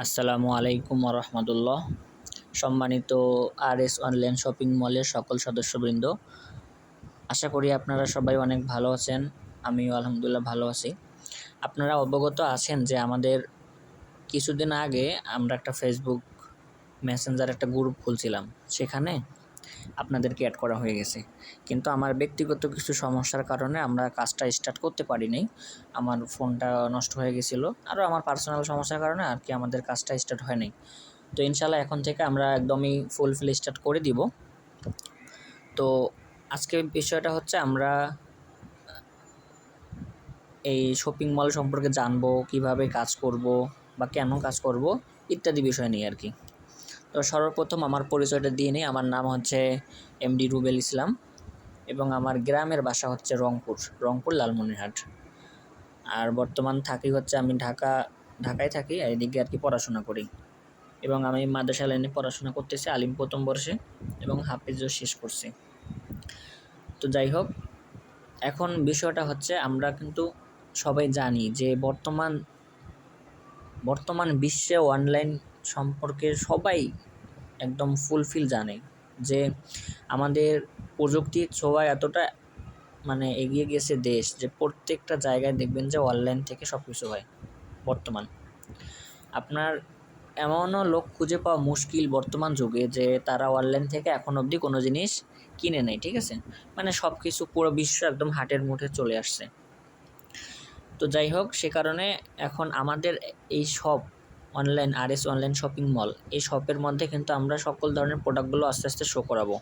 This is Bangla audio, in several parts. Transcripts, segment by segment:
আসসালামু আলাইকুম রহমতুল্লাহ। সম্মানিত RS অনলাইন শপিং মলের সকল সদস্যবৃন্দ, আশা করি আপনারা সবাই অনেক ভালো আছেন। আমিও আলহামদুলিল্লাহ ভালো আছি। আপনারা অবগত আছেন যে আমাদের কিছুদিন আগে আমরা একটা ফেসবুক মেসেঞ্জার একটা গ্রুপ খুলছিলাম, সেখানে আপনাদেরকে অ্যাড করা হয়ে গেছে। কিন্তু আমার ব্যক্তিগত কিছু সমস্যার কারণে আমরা কাজটা স্টার্ট করতে পারিনি। আমার ফোনটা নষ্ট হয়ে গেছিলো, আরও আমার পার্সোনাল সমস্যার কারণে আর কি আমাদের কাজটা স্টার্ট হয়নি। তো ইনশাল্লাহ এখন থেকে আমরা একদমই ফুলফিল স্টার্ট করে দিব। তো আজকে বিষয়টা হচ্ছে আমরা এই শপিং মল সম্পর্কে জানবো, কিভাবে কাজ করব বা কেন কাজ করব ইত্যাদি বিষয় নিয়ে আর কি। তো সর্বপ্রথম আমার পরিচয়টা দিয়ে নিই। আমার নাম হচ্ছে MD রুবেল ইসলাম এবং আমার গ্রামের বাসা হচ্ছে রংপুর লালমনিরহাট। আর বর্তমান থাকি হচ্ছে আমি ঢাকায় থাকি, এদিকে আর কি পড়াশোনা করি এবং আমি মাদ্রাসা লাইনে পড়াশোনা করতেছি, আলিম প্রথম বর্ষে এবং হাফিজও শেষ করছি। তো যাই হোক, এখন বিষয়টা হচ্ছে আমরা কিন্তু সবাই জানি যে বর্তমান বিশ্বে অনলাইন সম্পর্কে সবাই একদম ফুলফিল জানে যে আমাদের প্রযুক্তির ছোঁয়ায় এতটা এগিয়ে গেছে দেশ, যে প্রত্যেকটা জায়গায় দেখবেন যে অনলাইন থেকে সব কিছু হয়। বর্তমান আপনার এমনও লোক খুঁজে পাওয়া মুশকিল বর্তমান যুগে যে তারা অনলাইন থেকে এখন অবধি কোনো জিনিস কিনে নেয়, ঠিক আছে? সব কিছু পুরো বিশ্ব একদম হাটের মুঠে চলে আসছে। তো যাই হোক, সে কারণে এখন আমাদের এই সব RS অনলাইন শপিং মল, এই শপের মধ্যে কিন্তু আমরা সকল ধরনের প্রোডাক্টগুলো আস্তে আস্তে শো করাবো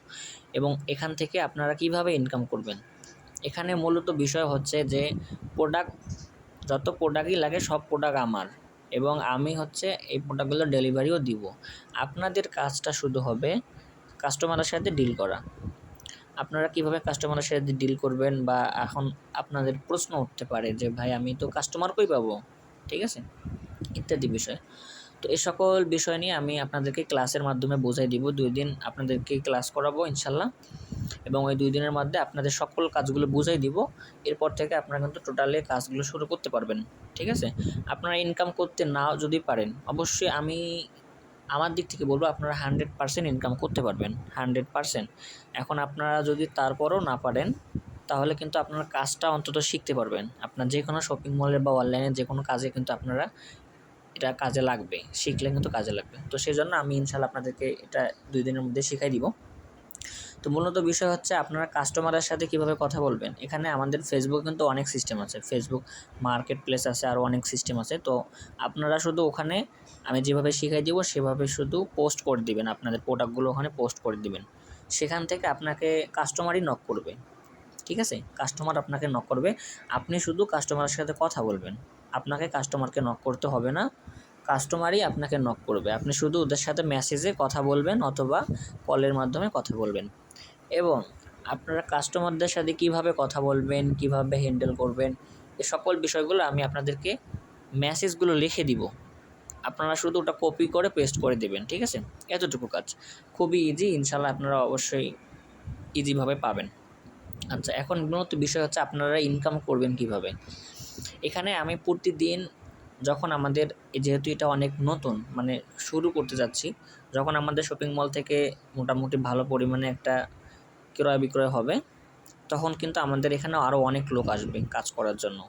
এবং এখান থেকে আপনারা কিভাবে ইনকাম করবেন। এখানে মূলত বিষয় হচ্ছে যে যত প্রোডাক্টই লাগে সব প্রোডাক্ট আমার, এবং আমি হচ্ছে এই প্রোডাক্টগুলো ডেলিভারিও দিব। আপনাদের কাজটা শুধু হবে কাস্টমারের সাথে ডিল করা। আপনারা কিভাবে কাস্টমারের সাথে ডিল করবেন, বা এখন আপনাদের প্রশ্ন উঠতে পারে যে ভাই আমি তো কাস্টমার কই পাবো, ঠিক আছে, ইত্যাদি বিষয়। তো এই সকল বিষয় নিয়ে আমি আপনাদেরকে ক্লাসের মাধ্যমে বোঝাই দিব। 2 দিন আপনাদেরকে ক্লাস করাবো ইনশাল্লাহ, এবং ওই 2 দিনের মধ্যে আপনাদের সকল কাজগুলো বুঝাই দিব। এরপর থেকে আপনারা কিন্তু টোটালি কাজগুলো শুরু করতে পারবেন, ঠিক আছে? আপনারা ইনকাম করতে নাও যদি পারেন, অবশ্যই আমি আমার দিক থেকে বলবো আপনারা 100% ইনকাম করতে পারবেন, 100%। এখন আপনারা যদি তারপরও না পারেন, তাহলে কিন্তু আপনারা কাজটা অন্তত শিখতে পারবেন। আপনার যে কোনো শপিং মলে বা অনলাইনে যে কোনো কাজে কিন্তু আপনারা এটা কাজে লাগবে, শিখলে কিন্তু কাজে লাগবে। তো সেই জন্য আমি ইনশাল্লাহ আপনাদেরকে এটা 2 দিনের মধ্যে শিখাই দিব। তো মূলত বিষয় হচ্ছে আপনারা কাস্টমারের সাথে কিভাবে কথা বলবেন। এখানে আমাদের ফেসবুক কিন্তু অনেক সিস্টেম আছে, ফেসবুক মার্কেট প্লেস আছে, আরও অনেক সিস্টেম আছে। তো আপনারা শুধু ওখানে আমি যেভাবে শিখাই দিব সেভাবে শুধু পোস্ট করে দিবেন, আপনাদের প্রোডাক্টগুলো ওখানে পোস্ট করে দিবেন। সেখান থেকে আপনাকে কাস্টমারই নক করবে, ঠিক আছে? কাস্টমার আপনাকে নক করবে, আপনি শুধু কাস্টমারের সাথে কথা বলবেন। আপনাকে কাস্টমারকে নক করতে হবে না, কাস্টমারই আপনাকে নক করবে। আপনি শুধু ওদের সাথে মেসেজে কথা বলবেন অথবা কলের মাধ্যমে কথা বলবেন। এবং আপনারা কাস্টমারদের সাথে কিভাবে কথা বলবেন, কিভাবে হ্যান্ডেল করবেন, এ সকল বিষয়গুলো আমি আপনাদেরকে মেসেজগুলো লিখে দিব। আপনারা শুধু ওটা কপি করে পেস্ট করে দেবেন, ঠিক আছে? এতটুকু কাজ খুবই ইজি, ইনশাল্লাহ আপনারা অবশ্যই ইজিভাবে পাবেন। আচ্ছা, এখন মূলত বিষয় হচ্ছে আপনারা ইনকাম করবেন কিভাবে। এখানে আমি প্রতিদিন যখন আমাদের যেহেতু এটা অনেক নতুন শুরু করতে যাচ্ছি, যখন আমাদের শপিং মল থেকে মোটামুটি ভালো পরিমাণে একটা ক্রয় বিক্রয় হবে, তখন কিন্তু আমাদের এখানে আরও অনেক লোক আসবে কাজ করার জন্য।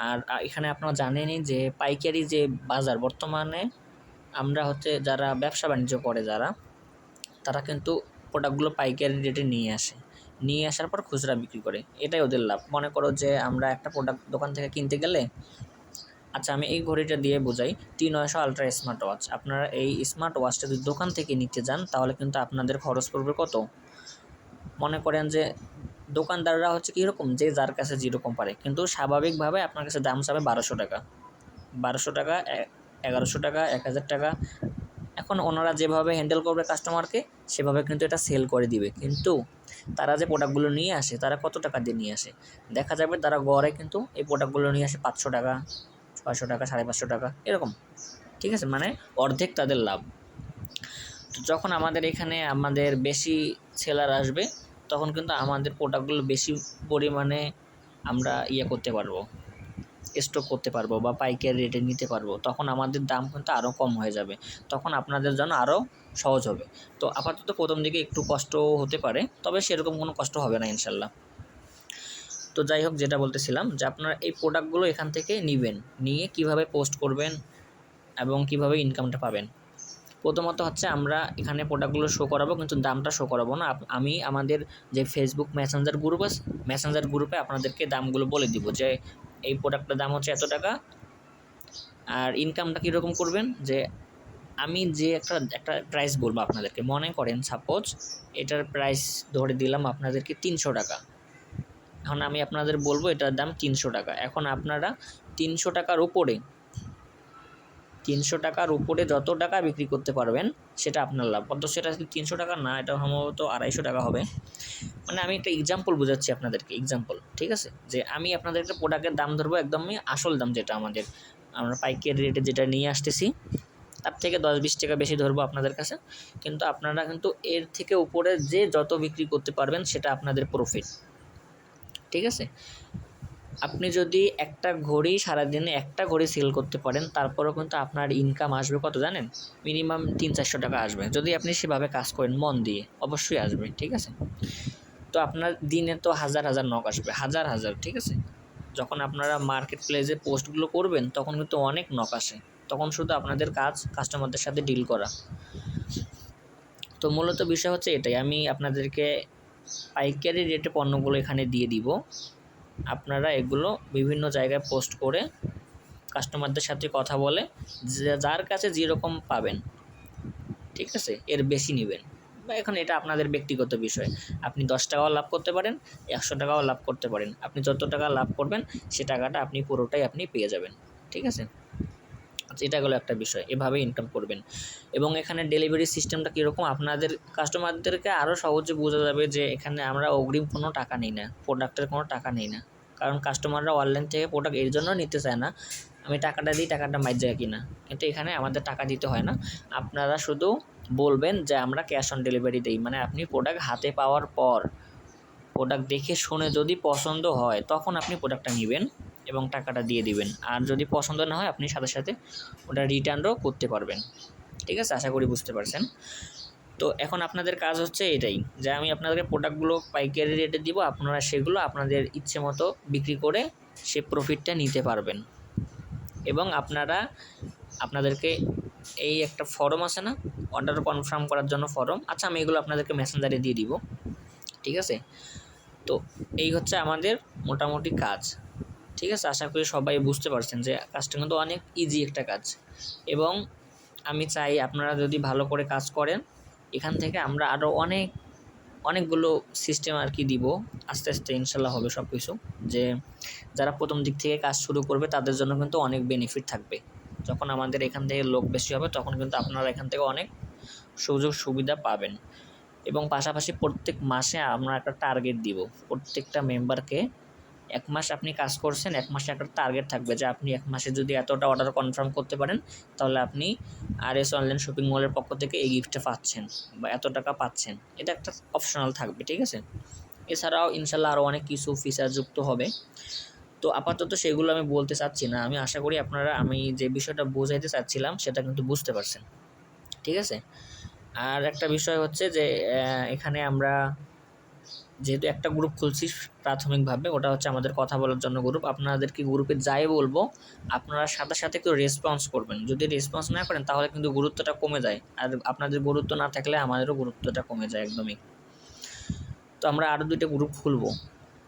আর এখানে আপনারা জানেনই যে পাইকারি যে বাজার, বর্তমানে আমরা হচ্ছে যারা ব্যবসা বাণিজ্য করে তারা কিন্তু প্রোডাক্টগুলো পাইকারি রেটে নিয়ে আসার পর খুচরা বিক্রি করে, এটাই ওদের লাভ। মনে করো যে আমরা একটা প্রোডাক্ট দোকান থেকে কিনতে গেলে, আচ্ছা আমি এই ঘড়িটা দিয়ে বোঝাই, T900 আলট্রা স্মার্ট ওয়াচ। আপনারা এই স্মার্ট ওয়াচটা যদি দোকান থেকে নিতে যান তাহলে কিন্তু আপনাদের খরচ পড়বে কত? মনে করেন যে দোকানদাররা হচ্ছে কীরকম, যে যার কাছে যেরকম পারে, কিন্তু স্বাভাবিকভাবে আপনার কাছে দাম চাবে 1200 টাকা, 1100 টাকা, 1000 টাকা। এখন ওনারা যেভাবে হ্যান্ডেল করবে কাস্টমারকে, সেভাবে কিন্তু এটা সেল করে দিবে। কিন্তু তারা যে প্রোডাক্টগুলো নিয়ে আসে, তারা কত টাকা দিয়ে নিয়ে আসে? দেখা যাবে তারা গড়ে কিন্তু এই প্রোডাক্টগুলো নিয়ে আসে 500 টাকা, 600 টাকা, 550 টাকা এরকম, ঠিক আছে? অর্ধেক তাদের লাভ। তো যখন আমাদের এখানে বেশি সেলার আসবে, তখন কিন্তু আমাদের প্রোডাক্টগুলো বেশি পরিমাণে আমরা করতে পারবো, স্টক করতে পারবো বা পাইকারি রেটে নিতে পারবো, তখন আমাদের দাম কিন্তু আরও কম হয়ে যাবে, তখন আপনাদের জন্য আরও সহজ হবে। তো আপাতত প্রথম দিকে একটু কষ্ট হতে পারে, তবে সেরকম কোনো কষ্ট হবে না ইনশাল্লাহ। তো যাই হোক, যেটা বলতেছিলাম যে আপনারা এই প্রোডাক্টগুলো এখান থেকে নেবেন, নিয়ে কিভাবে পোস্ট করবেন এবং কিভাবে ইনকামটা পাবেন। প্রথমত হচ্ছে আমরা এখানে প্রোডাক্টগুলো শো করাবো, কিন্তু দামটা শো করাবো না। আমি আমাদের যে ফেসবুক মেসেঞ্জার গ্রুপ আছে, মেসেঞ্জার গ্রুপে আপনাদেরকে দামগুলো বলে দিব যে এই প্রোডাক্টটার দাম হচ্ছে এত টাকা। আর ইনকামটা কীরকম করবেন, যে আমি যে একটা প্রাইস বলবো আপনাদেরকে, মনে করেন সাপোজ এটার প্রাইস ধরে দিলাম আপনাদেরকে 300 টাকা। এখন আমি আপনাদের বলবো এটার দাম 300 টাকা। এখন আপনারা 300 টাকার উপরে 300 টাকার উপরে যত টাকা বিক্রি করতে পারবেন সেটা আপনার লাভ। অথচ সেটা 300 টাকা না, এটা সম্ভবত 250 টাকা হবে। মানে আমি একটা এক্সাম্পল বোঝাচ্ছি আপনাদেরকে, এক্সাম্পল, ঠিক আছে? যে আমি আপনাদেরকে প্রোডাক্টের দাম ধরবো একদমই আসল দাম, যেটা আমরা পাইকারি রেটে যেটা নিয়ে আসতেছি তার থেকে 10-20 টাকা বেশি ধরবো আপনাদের কাছে। কিন্তু আপনারা কিন্তু এর থেকে উপরে যে যত বিক্রি করতে পারবেন সেটা আপনাদের প্রফিট, ঠিক আছে? আপনি যদি একটা ঘড়ি সারাদিনে একটা ঘড়ি সেল করতে পারেন, তারপরেও কিন্তু আপনার ইনকাম আসবে কত জানেন? মিনিমাম 300-400 টাকা আসবে, যদি আপনি সেভাবে কাজ করেন মন দিয়ে, অবশ্যই আসবে, ঠিক আছে? তো আপনার দিনে তো হাজার হাজার নক আসবে, হাজার হাজার, ঠিক আছে? যখন আপনারা মার্কেট প্লেসে পোস্টগুলো করবেন তখন কিন্তু অনেক নক আসে, তখন শুধু আপনাদের কাজ কাস্টমারদের সাথে ডিল করা। তো মূলত বিষয় হচ্ছে এটাই, আমি আপনাদেরকে পাইকারি রেটে পণ্যগুলো এখানে দিয়ে দিব। আপনারা এগুলো বিভিন্ন জায়গায় পোস্ট করে কাস্টমারদের সাথে কথা বলে যার কাছে যেরকম পাবেন, ঠিক আছে, এর বেশি নেবেন। বা এখন এটা আপনাদের ব্যক্তিগত বিষয়, আপনি 10 টাকাও লাভ করতে পারেন, 100 টাকাও লাভ করতে পারেন। আপনি যত টাকা লাভ করবেন সে টাকাটা আপনি পুরোটাই আপনি পেয়ে যাবেন, ঠিক আছে? আচ্ছা, এটা হলো একটা বিষয়, এভাবে ইনকাম করবেন। এবং এখানে ডেলিভারি সিস্টেমটা কীরকম, আপনাদের কাস্টমারদেরকে আরও সহজে বোঝা যাবে যে এখানে আমরা অগ্রিম কোনো টাকা নিই না, প্রোডাক্টের কোনো টাকা নিই না। কারণ কাস্টমাররা অনলাইন থেকে প্রোডাক্ট এর জন্য নিতে চায় না, আমি টাকাটা দিই, টাকাটা মাইর যায় কিনা, কিন্তু এখানে আমাদের টাকা দিতে হয় না। আপনারা শুধু বলবেন যে আমরা ক্যাশ অন ডেলিভারি দিই, মানে আপনি প্রোডাক্ট হাতে পাওয়ার পর প্রোডাক্ট দেখে শুনে যদি পছন্দ হয় তখন আপনি প্রোডাক্টটা নেবেন এবং টাকাটা দিয়ে দিবেন। আর যদি পছন্দ না হয় আপনি সাথে সাথে ওটা রিটার্নও করতে পারবেন, ঠিক আছে? আশা করি বুঝতে পারছেন। তো এখন আপনাদের কাজ হচ্ছে এটাই, যে আমি আপনাদেরকে প্রোডাক্টগুলো পাইকারি রেটে দিব, আপনারা সেগুলো আপনাদের ইচ্ছে মতো বিক্রি করে সে প্রফিটটা নিতে পারবেন। এবং আপনাদেরকে এই একটা ফর্ম আছে না, অর্ডার কনফার্ম করার জন্য ফর্ম, আচ্ছা আমি এগুলো আপনাদেরকে মেসেঞ্জারে দিয়ে দিব, ঠিক আছে? তো এই হচ্ছে আমাদের মোটামুটি কাজ, ঠিক আছে? আশা করি সবাই বুঝতে পারছেন যে কাজটা কিন্তু অনেক ইজি একটা কাজ। এবং আমি চাই আপনারা যদি ভালো করে কাজ করেন, এখান থেকে আমরা আরও অনেকগুলো সিস্টেম আর কি দিব, আস্তে আস্তে ইনশাল্লাহ হবে সব কিছু। যে যারা প্রথম দিক থেকে কাজ শুরু করবে তাদের জন্য কিন্তু অনেক বেনিফিট থাকবে। যখন আমাদের এখান থেকে লোক বেশি হবে তখন কিন্তু আপনারা এখান থেকে অনেক সুযোগ সুবিধা পাবেন। এবং পাশাপাশি প্রত্যেক মাসে আমরা একটা টার্গেট দিব, প্রত্যেকটা মেম্বারকে 1 মাস আপনি কাজ করছেন, 1 মাসে একটা টার্গেট থাকবে যে আপনি 1 মাসে যদি এতটা অর্ডার কনফার্ম করতে পারেন তাহলে আপনি RS অনলাইন শপিং মলের পক্ষ থেকে এই গিফটটা পাচ্ছেন বা এত টাকা পাচ্ছেন, এটা একটা অপশনাল থাকবে, ঠিক আছে? এছাড়াও ইনশাল্লাহ আরও অনেক কিছু ফিচার যুক্ত হবে। তো আপাতত সেগুলো আমি বলতে চাচ্ছি না, আমি আশা করি আপনারা আমি যে বিষয়টা বোঝাইতে চাচ্ছিলাম সেটা কিন্তু বুঝতে পারছেন, ঠিক আছে? আর একটা বিষয় হচ্ছে যে এখানে আমরা যেহেতু একটা গ্রুপ খুলছি প্রাথমিকভাবে, ওটা হচ্ছে আমাদের কথা বলার জন্য গ্রুপ। আপনাদেরকে গ্রুপে যাই বলবো আপনারা সাথে সাথে একটু রেসপন্স করবেন, যদি রেসপন্স না করেন তাহলে কিন্তু গুরুত্বটা কমে যায়, আর আপনাদের গুরুত্ব না থাকলে আমাদেরও গুরুত্বটা কমে যায় একদমই। তো আমরা আরও 2টা গ্রুপ খুলবো,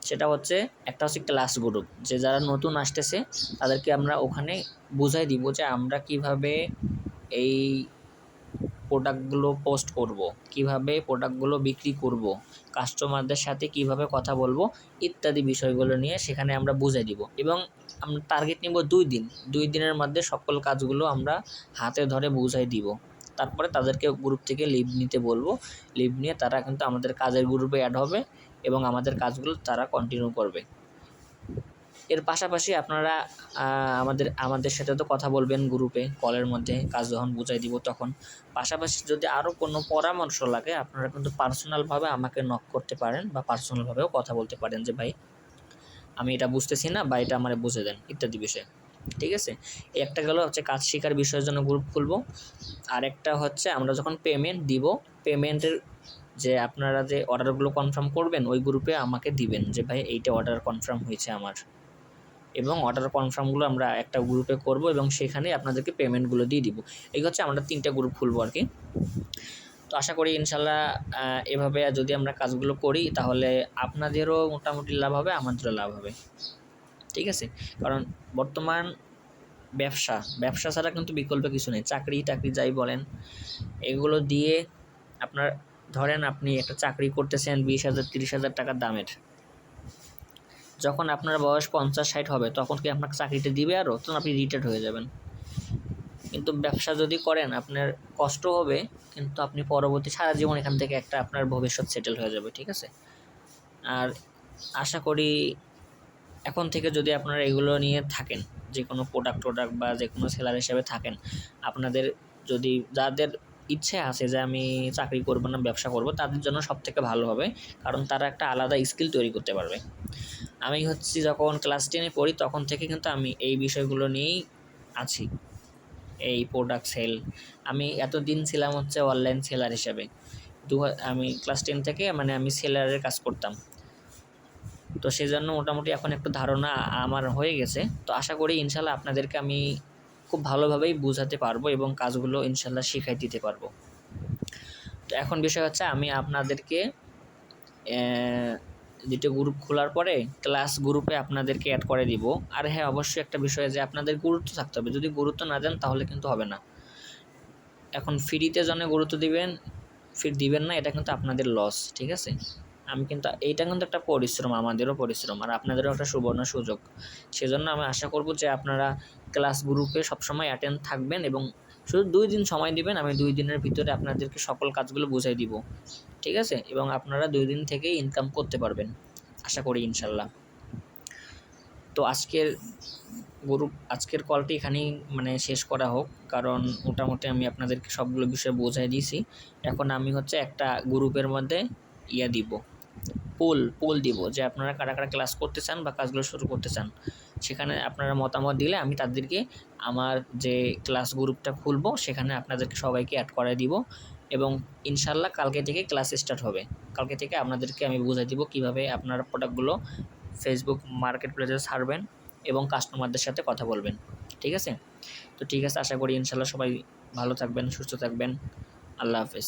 সেটা হচ্ছে একটা হচ্ছে ক্লাস গ্রুপ, যে যারা নতুন আসতেছে তাদেরকে আমরা ওখানে বুঝাই দিব যে আমরা কিভাবে এই প্রোডাক্টগুলো পোস্ট করব, কিভাবে প্রোডাক্টগুলো বিক্রি করব, কাস্টমারদের সাথে কিভাবে কথা বলবো ইত্যাদি বিষয়গুলো নিয়ে সেখানে আমরা বুঝিয়ে দিব। এবং আমরা টার্গেট নিব 2 দিন, 2 দিনের মধ্যে সকল কাজগুলো আমরা হাতে ধরে বুঝাই দিব। তারপরে তাদেরকে গ্রুপ থেকে লিভ নিতে বলবো, লিভ নিয়ে তারা কিন্তু আমাদের কাজের গ্রুপে অ্যাড হবে এবং আমাদের কাজগুলো তারা কন্টিনিউ করবে। এর পাশাপাশি আপনারা আমাদের সাথে তো কথা বলবেন গ্রুপে, কলের মধ্যে কাজ যখন বুঝাই দিব তখন। পাশাপাশি যদি আরও কোনো পরামর্শ লাগে আপনারা কিন্তু পার্সোনালভাবে আমাকে নক করতে পারেন বা পার্সোনালভাবেও কথা বলতে পারেন যে ভাই আমি এটা বুঝতেছি না বা এটা আমারে বুঝে দেন ইত্যাদি বিষয়। ঠিক আছে, এই একটা গেল হচ্ছে কাজ শেখার বিষয়ের জন্য গ্রুপ খুলবো। আরেকটা হচ্ছে আমরা যখন পেমেন্ট দিব, পেমেন্টের যে আপনারা যে অর্ডারগুলো কনফার্ম করবেন ওই গ্রুপে আমাকে দিবেন যে ভাই এইটা অর্ডার কনফার্ম হয়েছে আমার, এবং অর্ডার কনফার্মগুলো আমরা একটা গ্রুপে করব এবং সেখানে আপনাদেরকে পেমেন্টগুলো দিয়ে দিব। এই হচ্ছে আমরা 3টা গ্রুপ খুলবো আর কি। তো আশা করি ইনশাল্লাহ এভাবে যদি আমরা কাজগুলো করি তাহলে আপনাদেরও মোটামুটি লাভ হবে, আমাদেরও লাভ হবে। ঠিক আছে, কারণ বর্তমান ব্যবসা ছাড়া কিন্তু বিকল্প কিছু নেই। চাকরি টাকরি যাই বলেন, এগুলো দিয়ে আপনার ধরেন আপনি একটা চাকরি করতেছেন 20,000 30,000 টাকার দামের, যখন আপনার বয়স 50-60 হবে তখন কি আপনার চাকরিটা দিবে আরও? তখন আপনি রিটায়ার্ড হয়ে যাবেন। কিন্তু ব্যবসা যদি করেন আপনার কষ্ট হবে, কিন্তু আপনি পরবর্তী সারা জীবন এখান থেকে একটা আপনার ভবিষ্যৎ সেটেল হয়ে যাবে। ঠিক আছে, আর আশা করি এখন থেকে যদি আপনারা এগুলো নিয়ে থাকেন, যে কোনো প্রোডাক্ট বা যে কোনো সেলার হিসেবে থাকেন, আপনাদের যদি যাদের ইচ্ছে আছে যে আমি চাকরি করব না ব্যবসা করব, তাদের জন্য সবথেকে ভালো হবে, কারণ তারা একটা আলাদা স্কিল তৈরি করতে পারবে। আমি হচ্ছে যখন ক্লাস 10-এ পড়ি তখন থেকে কিন্তু আমি এই বিষয়গুলো নিয়েই আছি, এই প্রোডাক্ট সেল। আমি এতদিন ছিলাম হচ্ছে অনলাইন সেলার হিসেবে। আমি ক্লাস 10 থেকে মানে আমি সেলারের কাজ করতাম, তো সেজন্য মোটামুটি এখন একটু ধারণা আমার হয়ে গেছে। তো আশা করি ইনশাল্লাহ আপনাদেরকে আমি খুব ভালোভাবেই বোঝাতে পারবো এবং কাজগুলো ইনশাল্লাহ শিখাই দিতে পারবো। তো এখন বিষয় হচ্ছে আমি আপনাদেরকে 2টো গ্রুপ খোলার পরে ক্লাস গ্রুপে আপনাদেরকে অ্যাড করে দিব। আর হ্যাঁ, অবশ্যই একটা বিষয় যে আপনাদের গুরুত্ব থাকতে হবে, যদি গুরুত্ব না দেন তাহলে কিন্তু হবে না। এখন ফ্রিতে জন্য গুরুত্ব দিবেন না, এটা কিন্তু আপনাদের লস। ঠিক আছে, আমি কিন্তু এইটা কিন্তু একটা পরিশ্রম, আমাদেরও পরিশ্রম আর আপনাদেরও একটা সুবর্ণ সুযোগ। সেজন্য আমি আশা করব যে আপনারা ক্লাস গ্রুপে সবসময় অ্যাটেন্ড থাকবেন এবং শুধু 2 দিন সময় দিবেন, আমি 2 দিনের ভিতরে আপনাদেরকে সকল কাজগুলো বুঝাই দিব। ঠিক আছে, এবং আপনারা 2 দিন থেকেই ইনকাম করতে পারবেন আশা করি ইনশাল্লাহ। তো আজকের কলটি এখানেই মানে শেষ করা হোক, কারণ মোটামুটি আমি আপনাদেরকে সবগুলো বিষয় বোঝাই দিয়েছি। এখন আমি হচ্ছে একটা গ্রুপের মধ্যে দিব, পোল দিব যে আপনারা কারা কারা ক্লাস করতে চান বা কাজগুলো শুরু করতে চান। সেখানে আপনারা মতামত দিলে আমি তাদেরকে আমার যে ক্লাস গ্রুপটা খুলবো সেখানে আপনাদেরকে সবাইকে অ্যাড করে দিব, এবং ইনশাল্লাহ কালকে থেকে ক্লাস স্টার্ট হবে। কালকে থেকে আপনাদেরকে আমি বুঝাই দিব কীভাবে আপনারা প্রোডাক্টগুলো ফেসবুক মার্কেট প্লেসে ছাড়বেন এবং কাস্টমারদের সাথে কথা বলবেন। ঠিক আছে, তো ঠিক আছে, আশা করি ইনশাল্লাহ সবাই ভালো থাকবেন, সুস্থ থাকবেন। আল্লাহ হাফেজ।